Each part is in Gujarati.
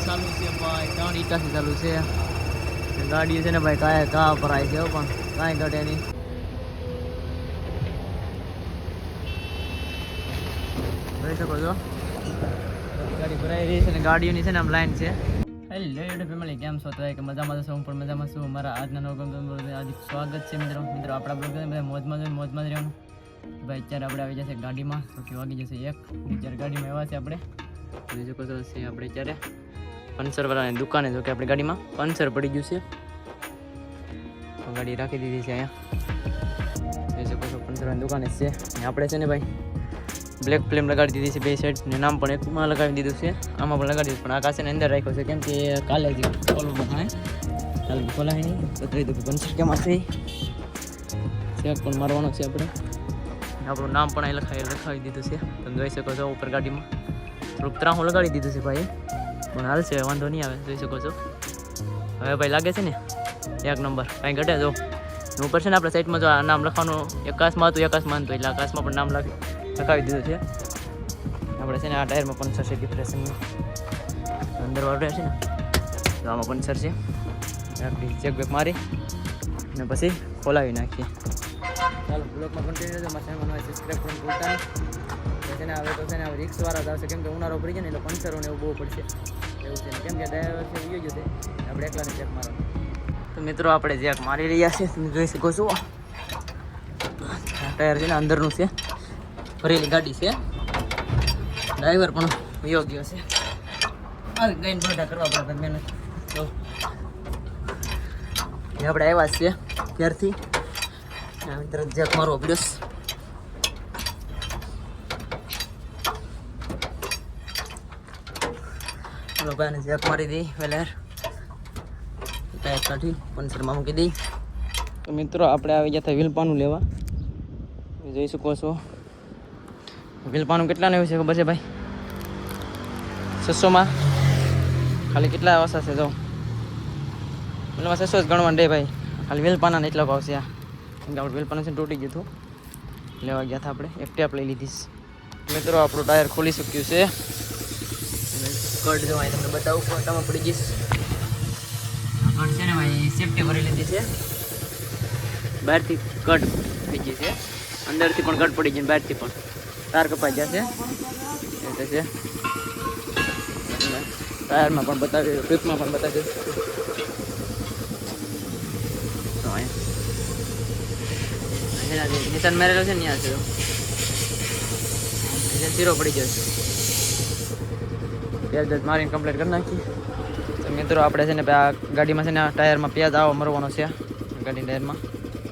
ચાલુ છે ભાઈ, 3 ઈટાથી ચાલુ છે. ગાડી છે ને ભાઈ કા ભરાય છે પણ કાંઈ ઘટે નહીં. જોઈ શકો છો ગાડી ભરાઈ રહી છે ને ગાડીઓની છે ને આમ લાઈન છે. હેલો યુટ્યુબ ફેમિલી, કેમ છો? તો કે મજામાં છો? હું પણ મજામાં છું. મારા આજના નવા આજે સ્વાગત છે મિત્રો આપણા બ્લોગ બધા મોજમાં જ રહેવાનું. ભાઈ અત્યારે આપણે આવી જશે ગાડીમાં, તો વાગી જશે 1. અત્યારે ગાડીમાં એવા છે આપણે જોઈ શકો છો. આપણે અત્યારે પંચરવાળાની દુકાને, જો કે આપણી ગાડીમાં પંચર પડી ગયું છે તો ગાડી રાખી દીધી છે અહીંયા. જોઈ શકો છો પંચરવાળાની દુકાને છે. આપણે છે ને ભાઈ બ્લેક ફિલ્મ લગાડી દીધી છે બે સાઈડ ને નામ પણ એકમાં લગાવી દીધું છે. આમાં પણ લગાડી દીધું પણ આ કાશે અંદર રાખ્યો છે કેમ કે કાલે જ ખોલવું થાય, કાલે ખોલાય નહીં. બતાવી દઉં કે પંચર કેમાં છે. ચેક પણ મારવાનો છે આપણે. આપણું નામ પણ અહીં લખાવી દીધું છે. તમે જોઈ શકો છો ઉપર ગાડીમાં થોડુંક ત્રાહું લગાડી દીધું છે ભાઈ, પણ હાલ છે, વાંધો નહીં આવે. જોઈ શકો છો હવે ભાઈ લાગે છે ને 1 નંબર, કાંઈ ઘટે જો ઉપર છે ને આપણે સાઈડમાં જો આ નામ લખવાનું એકાશમાં હતું, એકાશમાં હતું એટલે આકાશમાં પણ નામ લખાવી દીધું છે. આપણે છે ને આ ટાયરમાં પંચર છે ડિપ્રેશનનું અંદર વાળું છે ને, તો આમાં પંચર છે. આપણી ચેક બેક મારી અને પછી ખોલાવી નાખીએ. ચાલો બ્લોગમાં કન્ટિન્યુ રહેજો. મારા ચેનલમાં સબસ્ક્રાઈબ કરવાનું ભૂલતા નહીં. છે ને હવે તો છે ને હવે રિક્સવાળા જ આવશે કેમ કે ઉનાળો પડી જાય ને એટલે પંચરો ને એવું બહુ પડશે એવું છે ને, કેમ કે ડ્રાઈવર છે ઉઈ ગયો છે, આપણે એકલાને ચેક મારવાનું. તો મિત્રો આપણે ચેક મારી રહ્યા છે, તમે જોઈ શકો છો. ટાયર છે ને અંદરનું છે, ભરેલી ગાડી છે, ડ્રાઈવર પણ વયો ગયો છે. આવી ગઈને બધા કરવા પડે મહેનત. તો આપણે આવ્યા છીએ ક્યારથી તરત જેક મારવો પડ્યો. ચલો ભાઈને જેક મારી દઈ વેલેર, ટાયર કાઢી પંચરમાં મૂકી દઈ. તો મિત્રો આપણે આવી ગયા હતા વ્હીલપાનું લેવા. જોઈ શકો છો વ્હીલપાનું કેટલાનું આવ્યું છે ખબર છે ભાઈ? 600માં ખાલી કેટલા ઓછા છે જો, એટલે 600 જ ગણવાનું દે ભાઈ. ખાલી વ્હીલપાના એટલા ભાવ છે. કેમ કે આપણે વ્હીલપાનું છે તૂટી ગયું હતું, લેવા ગયા હતા આપણે. એક ટેપ લઈ લીધી. મિત્રો આપણું ટાયર ખોલી શક્યું છે. કટ જો અહીં તમને બતાવું, ફોટામાં પડી જઈશ. કટ છે ને ભાઈ સેફટી ભરી લીધી છે. બહારથી કટ થઈ ગઈ છે, અંદરથી પણ કટ પડી ગઈ, બહારથી પણ તાર કપાઈ ગયા છે. એ છે ટાયરમાં પણ બતાવી, ટ્રીપમાં પણ બતાવી દઈશ. તો અહીંયા નિશાન મારેલો છે ને ત્યાં છે, નિશાન ઝીરો પડી ગયો છે. પ્યાજ મારીને કમ્પ્લીટ કરી નાખી. તો મિત્રો આપણે છે ને આ ગાડીમાં છે ને આ ટાયરમાં પ્યાજ આવો મરવાનો છે, ગાડી ટાયરમાં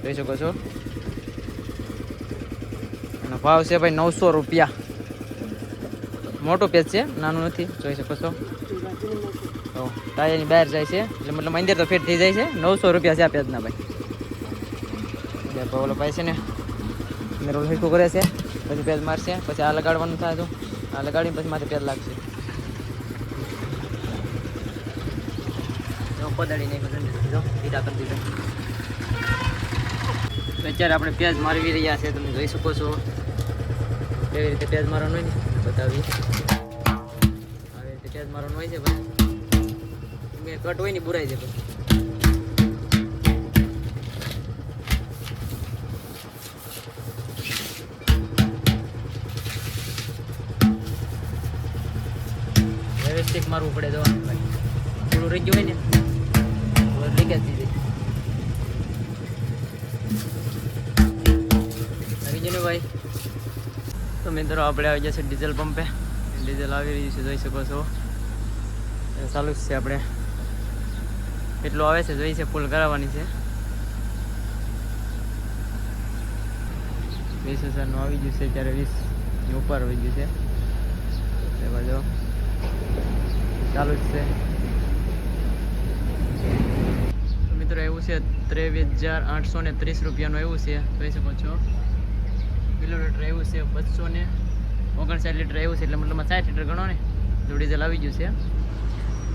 જોઈ શકો છો. એનો ભાવ છે ભાઈ 900 રૂપિયા. મોટો પેજ છે, નાનું નથી, જોઈ શકો છો. તો ટાયરની બહાર જાય છે એટલે મતલબ અંદર તો ફિટ થઈ જાય છે. 900 રૂપિયા છે આ પેજના ભાઈ. ઓલો ભાઈ છે ને મેરો હિરકું કરે છે, પછી પેજ મારશે, પછી આ લગાડવાનું થાય. તો આ લગાડીને પછી માથે પેજ લાગશે. પદાડી નહીં જો ઢીલા કરી દીધો. અત્યારે આપણે પેજ મારવી રહ્યા છે, તમે જોઈ શકો છો. કેવી રીતે પેજ મારવાનું હોય ને બતાવી. આવી રીતે પેજ મારવાનું હોય છે ભાઈ. કટ હોય ને બુરાઈ જાય પછી. વ્યવસ્થિત મારવું પડે જવાનું ભાઈ. થોડું રહી ગયું હોય ને લીકેજ થઈ જાય. આવી ગયું ને ભાઈ. તો મિત્રો આપણે આવી જશે ડીઝલ પંપે. ડીઝલ આવી રહ્યું છે, જોઈ શકો છો. ચાલુ જ છે. આપણે કેટલું આવે છે જોઈ છે, ફૂલ કરાવવાની છે. 20,000 આવી ગયું છે ત્યારે, 20 ઉપર આવી ગયું છે. એ બાજુ ચાલુ જ છે. મિત્રો એવું છે 23,830 રૂપિયાનું એવું છે, જોઈ શકો છો. કિલોમીટર એવું છે 259 લીટર એવું છે, એટલે મતલબ 60 લીટર ગણો ને તો ડીઝલ આવી ગયું છે.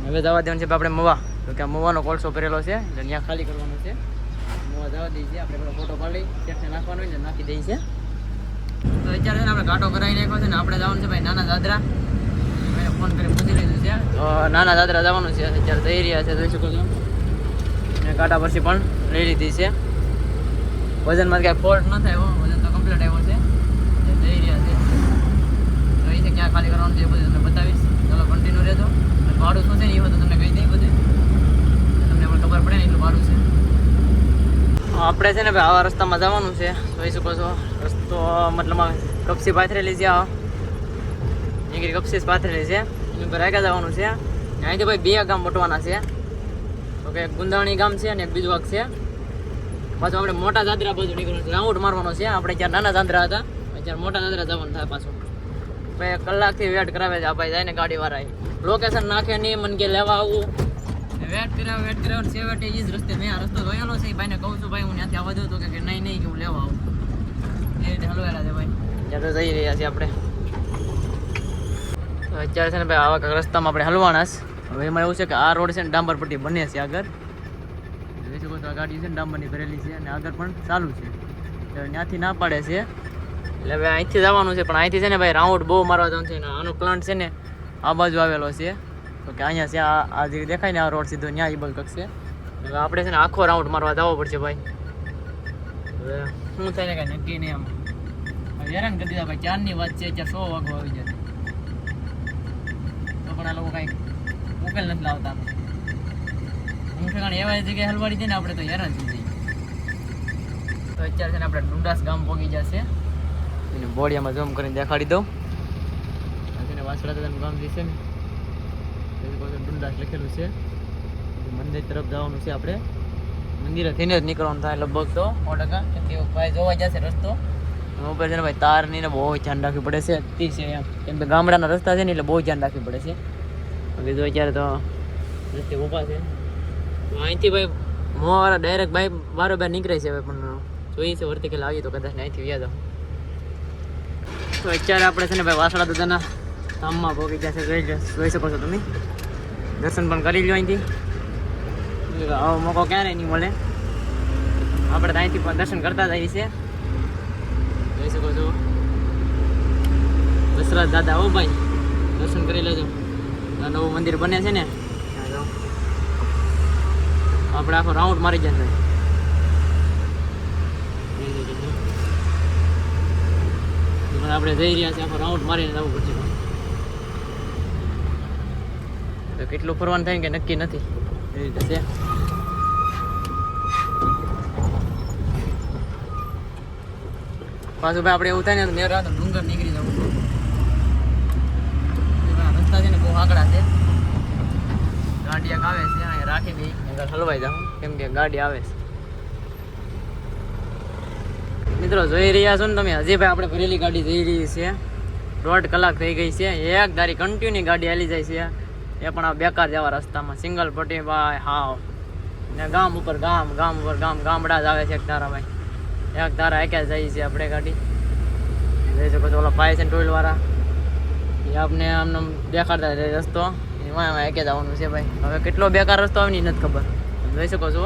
હવે જવા દેવાનું છે આપણે મવા, તો કે આ મવાનો કોલસો ભરેલો છે એટલે ત્યાં ખાલી કરવાનો છે. મવા જવા દઈએ છીએ આપણે. પેલો ફોટો પાડી ચેકને નાખવાનો હોય ને નાખી દઈએ છીએ. તો અત્યારે છે ને આપણે ઘાટો કરાવી નાખ્યો છે ને આપણે જવાનું છે ભાઈ નાના દાદરા. ફોન કરી પૂછી લીધું છે. તો નાના દાદરા જવાનું છે, અત્યારે જઈ રહ્યા છે, જોઈ શકો છો. અને કાંટા પરથી પણ લઈ લીધી છે. વજનમાં કાંઈ ફોલ્ટ ન થાય, વજન તો કમ્પ્લીટ આવ્યો છે. જઈ રહ્યા છે, તો એ છે ક્યાં ખાલી કરવાનું છે એ બધું તમને બતાવીશ. ચાલો કન્ટિન્યુ રહેજો. અને ભાડું શું છે ને એ બધું તમને કહી દઈ બધું, તમને પણ ખબર પડે ને એટલું ભાડું છે. આપણે છે ને ભાઈ આવા રસ્તામાં જવાનું છે, જોઈ શકો છો. રસ્તો મતલબ કપસી પાથરેલી છે, નીકળી કપસી પાથરેલી છે, એની ઉપર આગળ જવાનું છે. અહીંથી ભાઈ 2 ગામ વટવાના છે. તો કે ગુંદાણી ગામ છે અને એક બીજું વાગ છે. પાછું આપણે મોટા દાદરા બાજુ નીકળવાનું છે, રાઉન્ડ મારવાનો છે. આપણે ત્યાં નાના દાદરા હતા, અત્યારે મોટા દાદરા જવાનું થાય પાછું. ભાઈ કલાકથી વેટ કરાવે છે આ ભાઈ, જાય ને ગાડીવાળા લોકેશન નાખે નહીં, મને કે લેવા આવું. વેટ કરાવે છેવટે એ જ રસ્તે મેં આ રસ્તો જોયેલો છે. ભાઈને કહું છું ભાઈ હું ત્યાંથી આવવા દઉં તો કે નહીં કે હું લેવા આવું. એ રીતે હલવેલા છે ભાઈ. ત્યાં તો જઈ રહ્યા છીએ આપણે. તો અત્યારે છે ને ભાઈ આવા રસ્તામાં આપણે હલવાના છે. હવે એમાં એવું છે કે આ રોડ છે ને ડાંબર પટ્ટી બને છે આગળ. જોઈ શકો તો આ ગાડી છે ને ડાંબરની ભરેલી છે અને આગળ પણ ચાલુ છે. ત્યાંથી ના પાડે છે એટલે હવે અહીંથી જવાનું છે. પણ અહીંથી છે ને ભાઈ રાઉન્ડ બહુ મારવા જવાનું છે. આનો પ્લાન્ટ છે ને આ બાજુ આવેલો છે. તો કે અહીંયા છે આ જે દેખાય ને આ રોડ સીધો ત્યાં એ બાજુ કકશે. હવે આપણે છે ને આખો રાઉન્ડ મારવા જવો પડશે ભાઈ. હવે શું થાય ને કાંઈ નક્કી નહીં. આમ હેરાન કરી દીધા ભાઈ, ચારની વાત છે, અત્યારે 100 વાગો આવી જાય તો પણ આ લોકો કાંઈ ઉકેલ નથી લાવતા. હું ઠેકાણે એવા જગ્યાએ હલવાડી દઈએ ને આપણે તો હેરાન થઈ જઈએ. તો અત્યારે છે ને આપણે ડુંડાસ ગામ પહોંચી જશે. એને બોડિયામાં ઝૂમ કરીને દેખાડી દઉં. છે ને વાસણા દાદાનું ગામ જે છે ને ડુંડાસ લખેલું છે. મંદિર તરફ જવાનું છે આપણે. મંદિરે થઈને જ નીકળવાનું થાય લગભગ તો 100%. કેમ કે ભાઈ જોવા જશે રસ્તો ઉપર છે ને ભાઈ, તારની ને બહુ ધ્યાન રાખવી પડે છે. અતિ છે એમ, કેમ કે ગામડાના રસ્તા છે ને એટલે બહુ ધ્યાન રાખવી પડે છે. હવે જો અત્યારે તો રસ્તે ઊભા છે. અહીંથી ભાઈ મોવાળા ડાયરેક્ટ ભાઈ બારોબાર નીકળે છે. હવે પણ જોઈએ છે વર્તી ખેલા આવીએ તો કદાચ અહીંથી વ્યાજ. તો અત્યારે આપણે છે ને ભાઈ વાસણા દાદાના ધામમાં પહોંચી ગયા છે. જોઈ શકો છો તમે. દર્શન પણ કરી લો અહીંથી. આવો મોકો ક્યારેય નહીં મળે. આપણે તો અહીંથી પણ દર્શન કરતા જઈએ છીએ. જોઈ શકો છો દશરથ દાદા. ઓ ભાઈ દર્શન કરી લેજો. નવું મંદિર બને છે ને, આપણે આખો રાઉન્ડ મારી જશે. આપણે જઈ રહ્યા છીએ, આખો રાઉન્ડ મારીને જવું પડશે. તો કેટલું ફરવાનું થાય કે નક્કી નથી. એ રીતે છે. પાછું ભાઈ આપણે એવું થાય ને તો મેં ડુંગર નીકળી જવું. રસ્તા છે ને બહુ આકડા છે. ગાડી એક આવે છે, અહીંયા રાખી દઈ હલવાઈ જાઉં કેમ કે ગાડી આવે છે. મિત્રો જોઈ રહ્યા છો ને તમે, હજી ભાઈ આપણે ભરેલી ગાડી જઈ રહી છે. 1.5 કલાક થઈ ગઈ છે. એક ધારી કન્ટિન્યુ ગાડી હાલી જાય છે. એ પણ આ બેકાર જેવા રસ્તામાં સિંગલ પટ્ટી ભાઈ હાવ. ને ગામ ઉપર ગામ, ગામ ઉપર ગામ, ગામડા જ આવે છે એક ધારા ભાઈ. એક ધારા એક્યા જઈએ છીએ આપણે ગાડી. જોઈ શકો છો ઓલા પાય છે ને ટોલવાળા, એ આપણે આમને દેખાડતા રહે રસ્તો. એમાં એકે જવાનું છે ભાઈ. હવે કેટલો બેકાર રસ્તો આવે ને નથી ખબર. જોઈ શકો છો.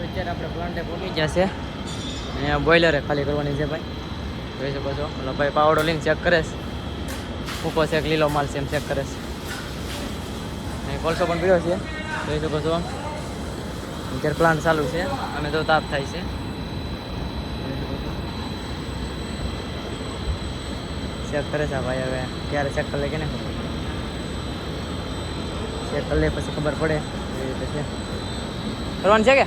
અત્યારે આપણે પ્લાન્ટે પહોંચી ગયા છે. અહીંયા બોઇલરે ખાલી કરવાની છે ભાઈ. જોઈ શકો છો ઓલા ભાઈ પાવડો લઈને ચેક કરે છે. સૂકો છે લીલો માલ છે એમ ચેક કરે છે. અહીં કોલસો પણ પીડ્યો છે. જોઈ શકો છો અત્યારે પ્લાન્ટ ચાલુ છે. અમે તો તાપ થાય છે. ચેક કરે છે ભાઈ. હવે ક્યારે ચેક કરી લે કે ને ચેક કરી લે પછી ખબર પડે. એ રીતે છે કરવાનું છે કે.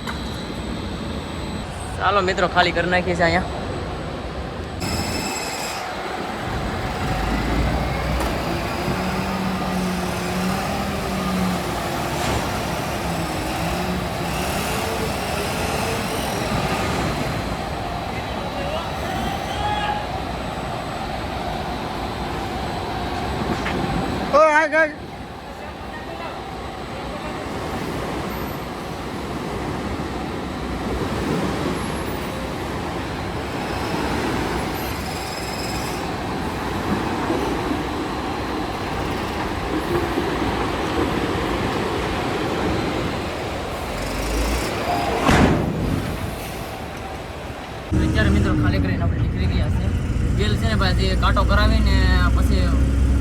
ચાલો મિત્રો ખાલી કરી નાખીએ છીએ અહીંયા. આગળ અત્યારે મિત્રો ખાલી કરીને આપણે નીકળી ગયા છે. બિલ છે ને ભાઈ એ કાંટો કરાવીને પછી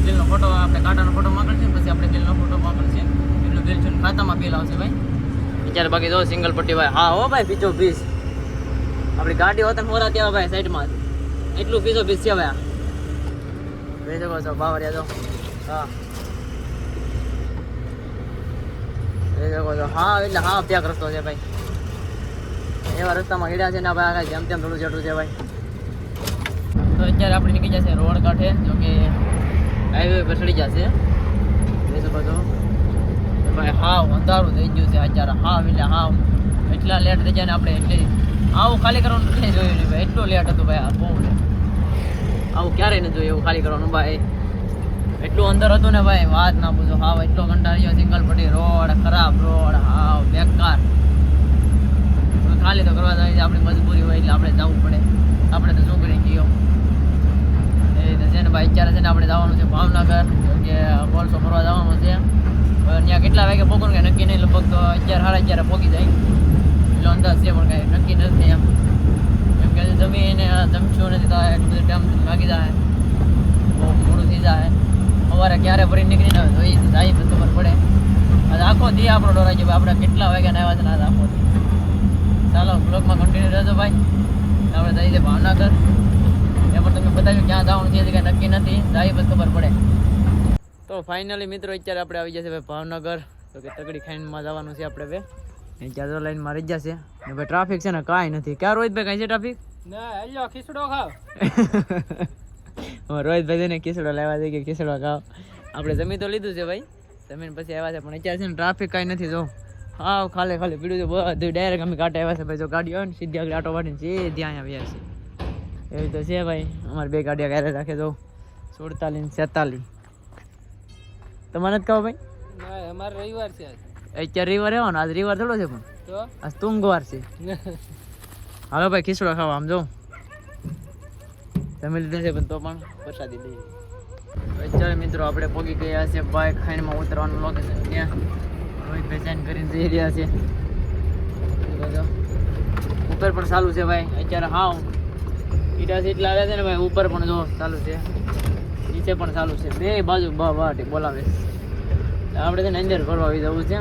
બિલનો ફોટો આપણે કાંટાનો ફોટો મોકલશે પછી આપણે બિલનો ફોટો મોકલશે એટલું બિલ છે ખાતામાં બિલ આવશે ભાઈ અત્યારે બાકી જો સિંગલ પટ્ટી ભાઈ હા હો ભાઈ પીછો પીસ આપણી ગાડી હોત ને હોરા ત્યાં ભાઈ સાઈડમાં એટલું પીછો પીસ છે ભાઈ જોઈ શકો છો બાવરિયા જો હા જોઈ શકો છો હા એટલે હા પ્યાક રસ્તો છે ભાઈ એવા રસ્તામાં હીડા છે ને ભાઈ જેમ તેમ થોડું જેટલું છે ભાઈ તો અત્યારે આપણે નીકળી જશે રોડ કાંઠે જો કે હાઈવે પર ચડી જશે જોઈ શકો છો ભાઈ હાવ અંધારું થઈ ગયું છે અત્યારે હાવ એટલે હાવ એટલા લેટ થઈ જાય ને આપણે એટલે આવું ખાલી કરવાનું નથી જોયું નહીં ભાઈ એટલું લેટ હતું ભાઈ બહુ લેટ આવું ક્યારેય નથી જોયું એવું ખાલી કરવાનું ભાઈ એટલું અંદર હતું ને ભાઈ વાત ના પૂછો હાવ એટલો કંટાળ્યો સિંગલ પટ્ટી રોડ ખરાબ રોડ હાવ બેકાર ખાલી તો કરવા જાય આપણી મજબૂરી હોય એટલે આપણે જવું પડે આપણે તો શું કરી ગયો એ છે ને ભાઈ અત્યારે છે ને આપણે જવાનું છે ભાવનગર કે કોલસો ફરવા જવાનું છે ત્યાં કેટલા વાગે પહોંચવાનું કે નક્કી નહીં લગભગ તો 11:30 પહોંચી જાય એટલો અંદાજ છે પણ કાંઈ નક્કી નથી એમ કેમ કે જમીને જમશું નથી થાય એટલું બધું ટાઈમ લાગી જાય બહુ મોડું થઈ જાય સવારે ક્યારે ભરી નીકળીને જોઈ જાય તો ખબર પડે આજે આખો દી આપણો ડોરાઈ ગયો આપણે કેટલા વાગ્યા આવ્યા છે ને આજે આખો દી ચાલો બ્લોગમાં કન્ટિન્યુ રહેજો ભાઈ આપણે જઈએ છીએ ભાવનગર એમાં તમને બતાવ્યું ક્યાં જવાનું છે કંઈ નક્કી નથી જાય બસ ખબર પડે તો ફાઇનલી મિત્રો અત્યારે આપણે આવી જશે ભાઈ ભાવનગર તો કે તગડી ખાઈનમાં જવાનું છે આપણે ભાઈ ત્યાં તો લાઈનમાં રહી જશે ને ભાઈ ટ્રાફિક છે ને કાંઈ નથી ક્યાં રોહિતભાઈ કાંઈ છે ટ્રાફિક ના હેલો ખીચડો ખાવ રોહિતભાઈ ને ખીચડો લેવા જઈએ કે ખીચડો ખાવ આપણે જમી તો લીધું છે ભાઈ જમીન પછી આવ્યા છે પણ અત્યારે છે ને ટ્રાફિક કાંઈ નથી જો હા ખાલી પીડ્યું છે બધું ડાયરેક્ટ અમે કાંટા આવ્યા છે ભાઈ જો ગાડી આવે ને સીધી આગળ આટો વાળીને જે ત્યાં આવ્યા છે એવી તો છે ભાઈ અમારે બે ગાડીઓ ક્યારે રાખે જો 47 46 તમારે જ કહો ભાઈ ના અમારે રવિવાર છે અત્યારે રવિવાર રહેવાનો આજ રવિવાર થોડો છે પણ તો આજ તુંગવાર છે હાલો ભાઈ ખીચડો ખાવા આમ જો તમે લીધા છે પણ તો પણ પ્રસાદી લઈએ અત્યારે મિત્રો આપણે પહોંચી ગયા છે બાઇક ખાઈનમાં ઉતરવાનું લોકેશન ત્યાં રોહિતભાઈ સાઈન કરીને જઈ રહ્યા છે ઉપર પણ ચાલુ છે ભાઈ અત્યારે હાવ ઈટા સીટ લાવે છે ને ભાઈ ઉપર પણ જો ચાલુ છે નીચે પણ ચાલુ છે બે બાજુ બાટી બોલાવે આપણે છે ને અંદર ફરવા આવી જવું છે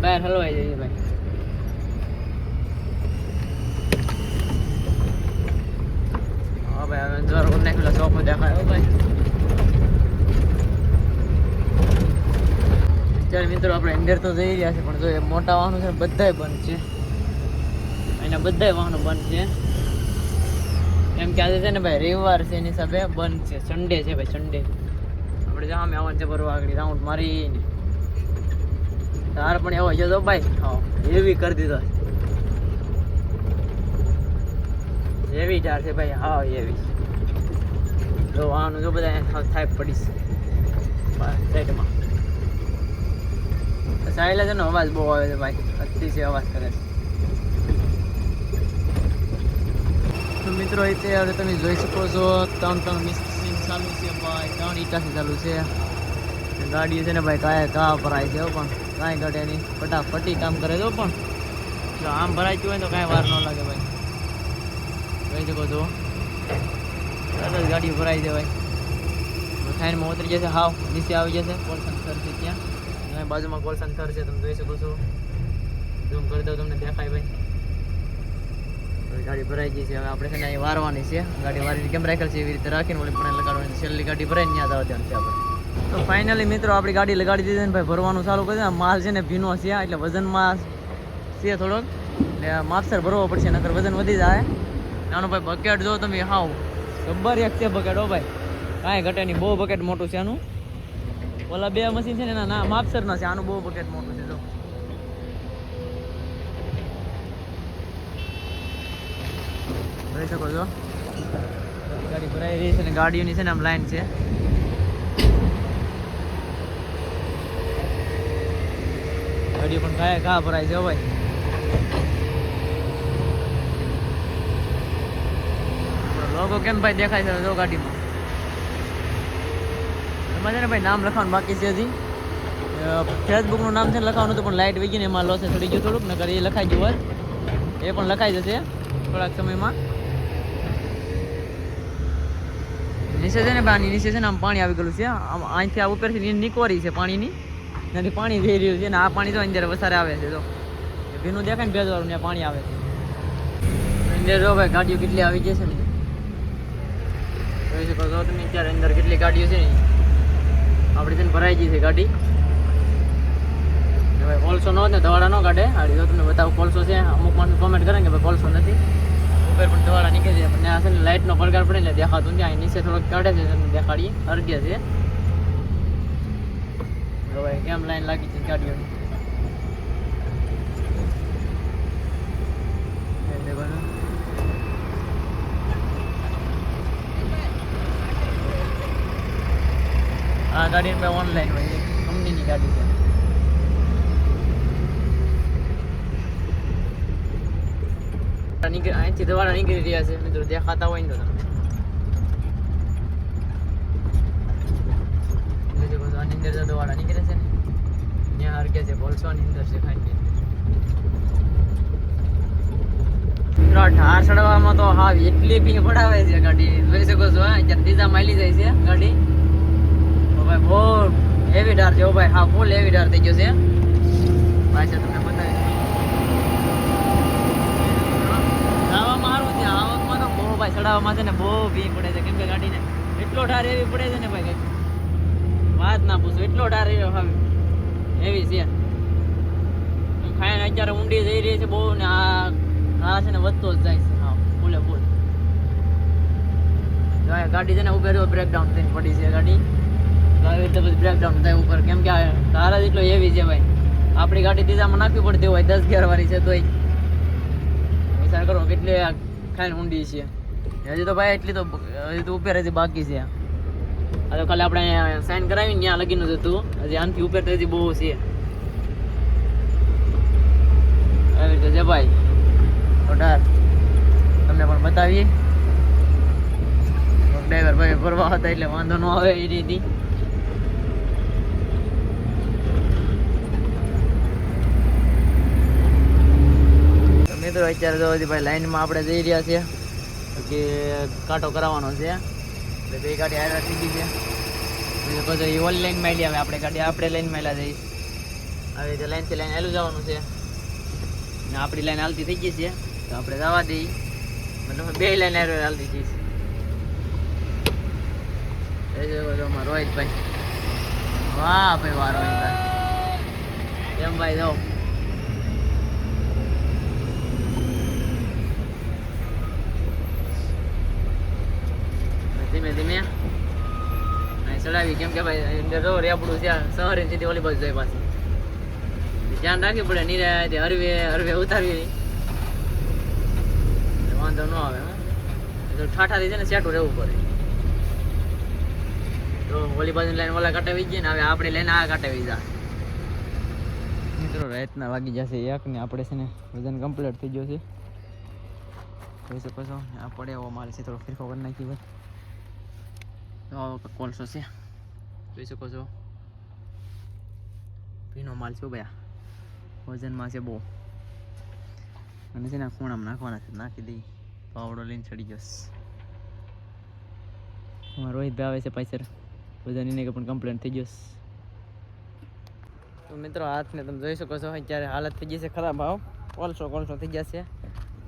બહાર હલવાઈ જઈએ ભાઈ હા ભાઈ હવે જોર કરી નાખેલા ચોખ્ખો દેખાય ભાઈ અત્યારે મિત્રો આપણે અંદર તો જઈ રહ્યા છે પણ જો એ મોટા વાહનો છે બધાય બંધ છે એના બધાય વાહનો બંધ છે એમ કે આજે છે ને ભાઈ રવિવાર છે એની હિસાબે બંધ છે સન્ડે છે ભાઈ સન્ડે આપણે સામે આવવાનું છે બરોબર આગળ રાઉન્ડ મારીને તાર પણ એવો જતો ભાઈ હા એવી કરી દીધો એવી ચાર છે ભાઈ હા એવી તો વાહનો જો બધા થાય પડીશ સાઈડમાં સાયલા છે ને અવાજ બહુ આવે છે ભાઈ અતિશય અવાજ કરે છે તો મિત્રો અત્યારે તમે જોઈ શકો છો 3 મિસ્ત્રી ચાલુ છે ભાઈ 3 ઈટાથી ચાલુ છે ગાડી છે ને ભાઈ કાં ભરાય છે પણ કાંઈ ઘટે નહીં ફટાફટી કામ કરે તો પણ જો આમ ભરાઈ ગયું હોય તો કાંઈ વાર ન લાગે ભાઈ જોઈ શકો છો તરત જ ગાડી ભરાઈ જાય ભાઈ ખાઈનમાં ઉતરી જશે હાવ નીચે આવી જશે કોલસન થર છે ત્યાં અને બાજુમાં કોલસન થર છે તમે જોઈ શકો છો ઝૂમ કરી દઉં તમને દેખાય ભાઈ ગાડી ભરાઈ ગઈ છે હવે આપણે છે ને અહીં વારવાની છે ગાડી વારીને કેમ રાખેલ છે એવી રીતે રાખીને ઓલી પણ લગાડવાની છેલ્લી ગાડી ભરાઈને ત્યાં જવા દેવાનું છે આપણે તો ફાઇનલી મિત્રો આપણી ગાડી લગાડી દીધી ને ભાઈ ભરવાનું ચાલુ કરી દે માલ છે ને ભીનો છે એટલે વજનમાં છે થોડોક એટલે માપસર ભરવો પડશે નકર વજન વધી જાય નાનું ભાઈ બકેટ જો તમે હાવ ગબ્બર એક છે બકેટ હો ભાઈ કાંઈ ઘટે નહીં બહુ બકેટ મોટું છે આનું ઓલા બે મશીન છે ને એના ના માપસર ના છે આનું બહુ બકેટ મોટું છે જો જોઈ શકો છો ગાડી ભરાઈ રહી છે ને ગાડીઓની છે ને આમ લાઈન છે ગાડીઓ પણ ઘા ભરાય છે ભાઈ લોગો કેમ ભાઈ દેખાય છે જો ગાડીમાં એમાં છે ને ભાઈ નામ લખવાનું બાકી છે હજી ફેસબુકનું નામ છે લખવાનું હતું પણ લાઇટ વહી ગઈ ને એમાં લોસે ચડી ગયું થોડુંક નકર એ લખાઈ ગયું હોત એ પણ લખાઈ જશે થોડાક સમયમાં નીચે છે ને પાણી નીચે છે ને આમ પાણી આવી ગયેલું છે આમ અહીંથી આ ઉપરથી નીકોરી છે પાણીની ત્યાંથી પાણી જઈ રહ્યું છે ને આ પાણી તો અંદર વસારે આવે છે તો ભીનું દેખાય ને ભેજવાળું ત્યાં પાણી આવે છે અંદર જો ભાઈ ગાડીઓ કેટલી આવી જશે ને જોઈ શકો છો તમે અત્યારે અંદર કેટલી ગાડીઓ છે ને આપણી છે ને ભરાઈ ગઈ છે ગાડી ભાઈ કોલસો ન હોય ને દવાડા ન કાઢે આડી જો તમને બતાવું કોલસો છે અમુક માણસો કોમેન્ટ કરે કે ભાઈ કોલસો નથી ઉપર પણ દવાડા નીકળે છે પણ આ છે ને લાઇટનો પડકાર પડે ને દેખાતું નથી અહીં નીચે થોડોક કાઢે છે તમને દેખાડીએ અર્ગ્ય છે જો ભાઈ કેમ લાઈન લાગી છે ગાડીઓની આ ગાડી મેં ઓનલાઈન હોય છે કંપનીની ગાડી છે અહીંથી દવાડા નીકળી રહ્યા છે મિત્રો દેખાતા હોય ને તો આની અંદર દવાડા નીકળે છે ને ત્યાં હરકે છે કોલસોની અંદર છે ખાઈ ઠાર ચડવામાં તો હા એટલી ભી પડાવે છે ગાડી જોઈ શકો છો અત્યારે ડીઝા માઇલી જાય છે ગાડી ભાઈ બહુ હેવી ડાર છે ભાઈ હા ફૂલ હેવી ડાર થઈ ગયો છે પાછળ તમને બતાવી ચડાવવામાં સારું છે આવકમાં તો બહુ ભાઈ ચડાવવામાં છે ને બહુ ભી પડે છે કેમ કે ગાડીને એટલો ઢાર એવી પડે છે ને ભાઈ વાત ના પૂછો એટલો ઢાર એવી છે ખાઈને અત્યારે ઊંડી જઈ રહી છે બહુ ને આ છે ને વધતો જ જાય છે હા ફૂલે ફૂલ ગાડી છે ને ઉપર બ્રેકડાઉન થઈને પડી છે ગાડી આવી રીતે પછી બ્રેકડાઉન થાય ઉપર કેમ કે તારા જેટલો એવી છે ભાઈ આપણી ગાડી દીધામાં નાખવી પડતી હોય 10-11 વાળી છે તોય વિચાર કરો કેટલી ખાઈને ઊંડી છે હજી તો ભાઈ એટલી તો હજી તો ઉપર હજી બાકી છે આ તો ખાલી આપણે સાઈન કરાવીને ત્યાં લગીનું હતું હજી આનાથી ઉપર તો હજી બહુ છે આવી રીતે છે ભાઈ ઓર્ડર તમને પણ બતાવીએ ડ્રાઈવર ભાઈ ફરવા હતા એટલે વાંધો ન આવે એ રીતે મિત્રો અત્યારે તો હજી ભાઈ લાઈનમાં આપણે જઈ રહ્યા છીએ કે કાંટો કરાવવાનો છે એટલે બે ગાડી હાર થઈ ગઈ છે પછી એ ઓનલાઈન માઇલી આવે આપણે ગાડી આપણે લાઈન માઇલા જઈશ આવી રીતે લાઈનથી લાઈન હાલું જવાનું છે ને આપણી લાઈન હાલતી થઈ ગઈ છે તો આપણે જવા દઈએ મતલબ બે લાઈન હાલતી જઈશ રોહિતભાઈ વાહ ભાઈ વાહ રોહિતભાઈ એમ ભાઈ જાઓ ધીમે ધીમે અહીં ચડાવી કેમ કે ભાઈ અંદર જો રેપડું છે સવારે સીધી ઓલી બાજુ જાય પાછી ધ્યાન રાખવી પડે નીરે હરવે હરવે ઉતારવી વાંધો ન આવે તો ઠાઠાથી છે ને સેટું રહેવું પડે તો ઓલી બાજુ લાઈન ઓલા કાંટાવી જઈએ ને હવે આપણે લઈને આ કાંટાવી જા મિત્રો રાતના વાગી જશે 1 ને આપણે છે ને વજન કમ્પ્લીટ થઈ ગયો છે જોઈ શકો છો આ પડે એવો માલ છે થોડો ફીરકો કરી નાખી ભાઈ તો કોલસો છે જોઈ શકો છો ભીનો માલ છે ભાઈ વજનમાં છે બહુ અને છે ને ખૂણામાં નાખવાના છે નાખી દઈ પાવડો લઈને ચડી જશે રોહિતભાઈ આવે છે પાછળ વજન એને પણ કમ્પ્લેન્ટ થઈ જશે તો મિત્રો હાથને તમે જોઈ શકો છો અત્યારે હાલત થઈ જશે ખરાબ ભાવ કોલસો થઈ જશે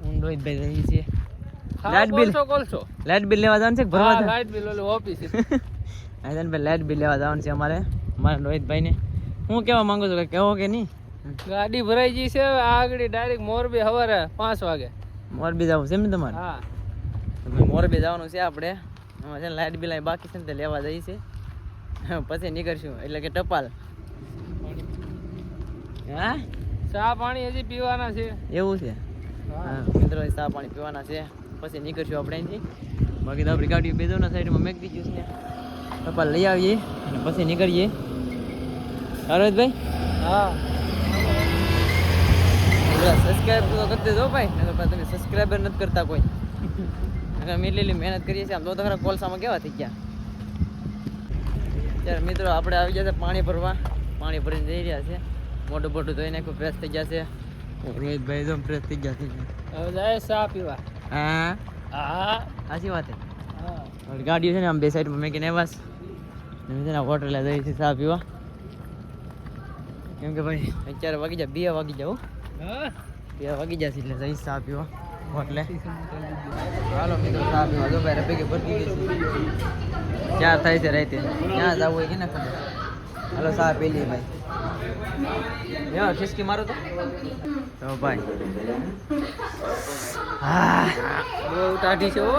હું રોહિતભાઈ રહી છે લાઇટ બિલ લેવા જવાનું છે કે ભરવા જવાનું લાઇટ બિલ ઓલું ઓફિસ આયદન ભાઈ લાઇટ બિલ લેવા જવાનું છે અમારે મારા રોહિતભાઈને હું કહેવા માંગુ છું કે કહેવો કે નહીં ગાડી ભરાઈ ગઈ છે આગળ ડાયરેક્ટ મોરબી સવારે 5 વાગે મોરબી જવું છે ને તમારે હા મોરબી જવાનું છે આપણે એમાં છે ને લાઇટ બિલ બાકી છે ને તે લેવા જઈએ છે પછી નીકળશું એટલે કે ટપાલ હા ચા પાણી હજી પીવાના છે એવું છે હા મિત્રો ચા પાણી પીવાના છે પછી નીકળશું આપણે અહીંથી બાકી તો આપણી ગાડી બેદોના સાઈડમાં મેક દીધું છે ટપાલ લઈ આવીએ અને પછી નીકળીએ હરોજભાઈ હા સબસ્ક્રાઈબ તો કરી દેજો ભાઈ તમે સબસ્ક્રાઈબર નથી કરતા કોઈ અમે એટલી મહેનત કરીએ છીએ આમ તો ખરા કોલસામાં કેવા થઈ ગયા ત્યારે મિત્રો આપણે આવી જશે પાણી ભરવા પાણી ભરીને જઈ રહ્યા છે મોટું મોટું ધોઈ નાખ્યું ફ્રેશ થઈ જશે રોહિતભાઈ તો ફ્રેશ થઈ ગયા હવે જાય ચા પીવા હા હા સાચી વાત હા ગાડીઓ છે ને આમ બે સાઈડમાં મેકીને બસ છે ને હોટલે જઈએ છીએ ચા પીવા. કેમ કે ભાઈ અત્યારે વાગી જાય 2 વાગી જાવ 2 વાગી જશે એટલે જઈશ ચા પીવા હોટલે. હાલો મિત્રો ચા પીવા જો ભાઈ રફીકે ભરતી ગઈ છે 4 થાય છે રાતે ક્યાં જવું હોય કે ના ખબર. હાલો ચા પી લઈએ ભાઈ. યો ઠીસકી મારો તો ભાઈ બહુ ટાઢી છે હો.